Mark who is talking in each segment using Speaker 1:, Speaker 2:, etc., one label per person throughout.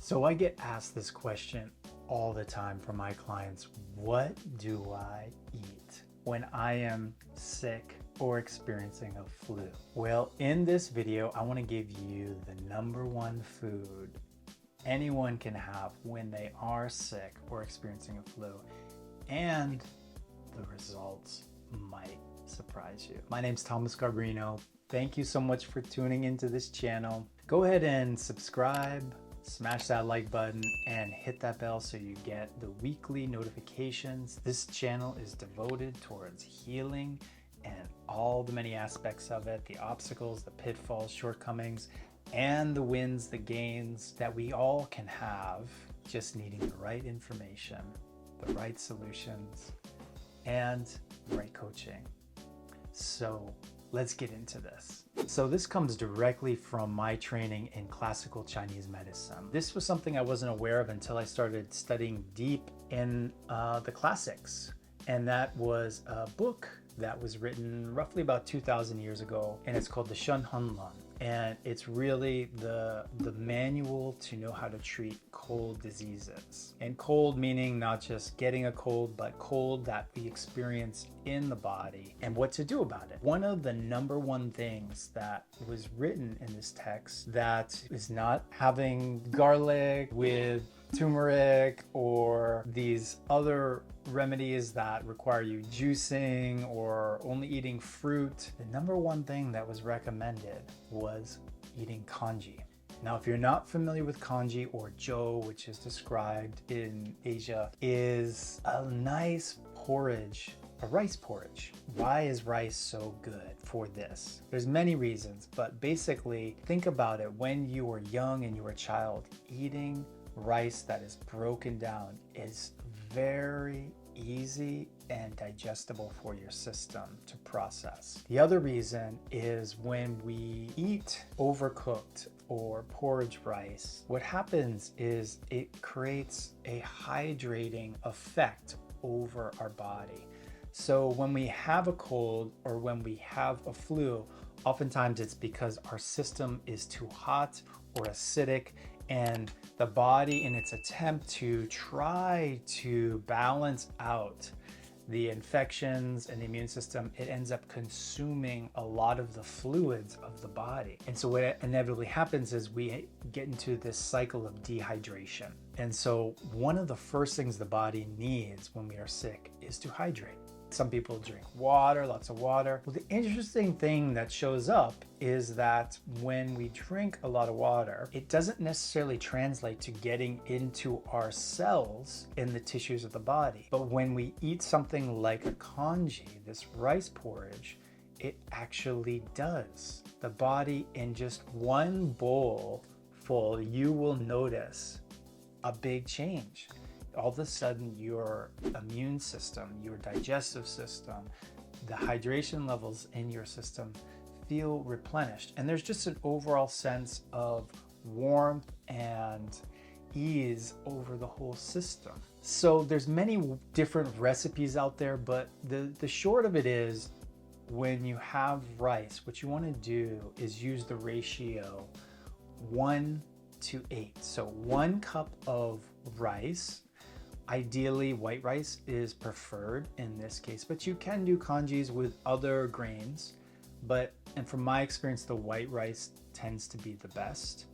Speaker 1: So I get asked this question all the time from my clients. What do I eat when I am sick or experiencing a flu? Well, in this video, I want to give you the #1 food anyone can have when they are sick or experiencing a flu, and the results might surprise you. My name's Thomas Garbarino. Thank you so much for tuning into this channel. Go ahead and subscribe, smash that like button, and hit that bell so you get the weekly notifications. This channel is devoted towards healing and all the many aspects of it, the obstacles, the pitfalls, shortcomings, and the wins, the gains that we all can have, just needing the right information, the right solutions, and the right coaching. So let's get into this. So this comes directly from my training in classical Chinese medicine. This was something I wasn't aware of until I started studying deep in the classics. And that was a book that was written roughly about 2,000 years ago, and it's called the Shen Hunlun. And it's really the manual to know how to treat cold diseases. And cold meaning not just getting a cold, but cold that we experience in the body and what to do about it. One of the #1 things that was written in this text that is not having garlic with turmeric or these other remedies that require you juicing or only eating fruit. The #1 thing that was recommended was eating congee. Now, if you're not familiar with congee, or zhou, which is described in Asia, is a nice porridge, a rice porridge. Why is rice so good for this? There's many reasons, but basically think about it. When you were young and you were a child, eating rice that is broken down is very easy and digestible for your system to process. The other reason is when we eat overcooked or porridge rice, what happens is it creates a hydrating effect over our body. So when we have a cold or when we have a flu, oftentimes it's because our system is too hot or acidic, and the body, in its attempt to try to balance out the infections and the immune system, it ends up consuming a lot of the fluids of the body. And so what inevitably happens is we get into this cycle of dehydration. And so one of the first things the body needs when we are sick is to hydrate. Some people drink water, lots of water. Well, the interesting thing that shows up is that when we drink a lot of water, it doesn't necessarily translate to getting into our cells in the tissues of the body. But when we eat something like a congee, this rice porridge, it actually does. The body, in just one bowl full, you will notice a big change. All of a sudden, your immune system, your digestive system, the hydration levels in your system feel replenished. And there's just an overall sense of warmth and ease over the whole system. So there's many different recipes out there, but the short of it is, when you have rice, what you want to do is use the ratio 1:8. So 1 cup of rice. Ideally, white rice is preferred in this case, but you can do congees with other grains. And from my experience, the white rice tends to be the best.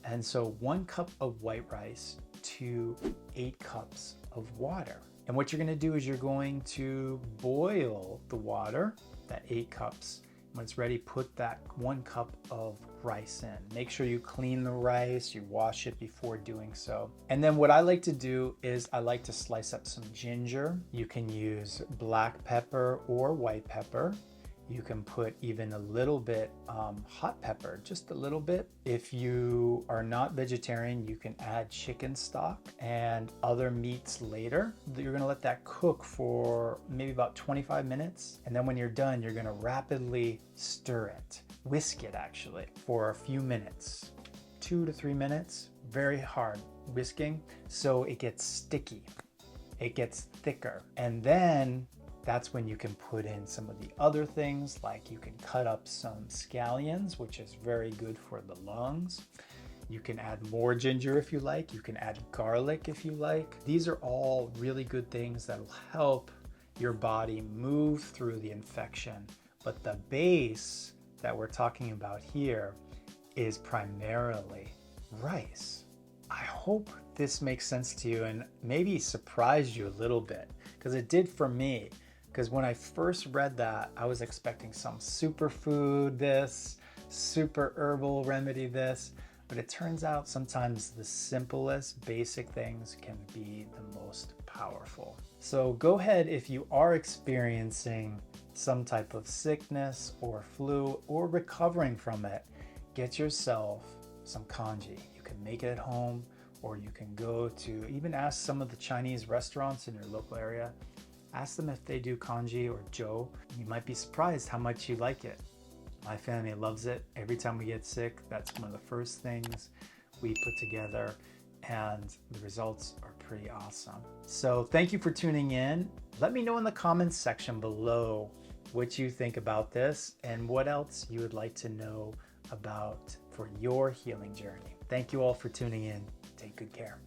Speaker 1: And so 1 cup of white rice to 8 cups of water. And what you're going to do is you're going to boil the water, that 8 cups. When it's ready, put that 1 cup of rice in. Make sure you clean the rice, you wash it before doing so. And then what I like to do is I like to slice up some ginger. You can use black pepper or white pepper. You can put even a little bit hot pepper, just a little bit. If you are not vegetarian, you can add chicken stock and other meats later. You're gonna let that cook for maybe about 25 minutes. And then when you're done, you're gonna rapidly stir it, whisk it actually, for a few minutes, 2 to 3 minutes, very hard whisking, so it gets sticky, it gets thicker. And then that's when you can put in some of the other things, like you can cut up some scallions, which is very good for the lungs. You can add more ginger if you like. You can add garlic if you like. These are all really good things that will help your body move through the infection. But the base that we're talking about here is primarily rice. I hope this makes sense to you and maybe surprised you a little bit, because it did for me. Because when I first read that, I was expecting some superfood this, super herbal remedy this, but it turns out sometimes the simplest basic things can be the most powerful. So go ahead, if you are experiencing some type of sickness or flu or recovering from it, get yourself some congee. You can make it at home, or you can go to, even ask some of the Chinese restaurants in your local area. Ask them if they do congee or joe. You might be surprised how much you like it. My family loves it. Every time we get sick, that's one of the first things we put together, and the results are pretty awesome. So thank you for tuning in. Let me know in the comments section below what you think about this and what else you would like to know about for your healing journey. Thank you all for tuning in. Take good care.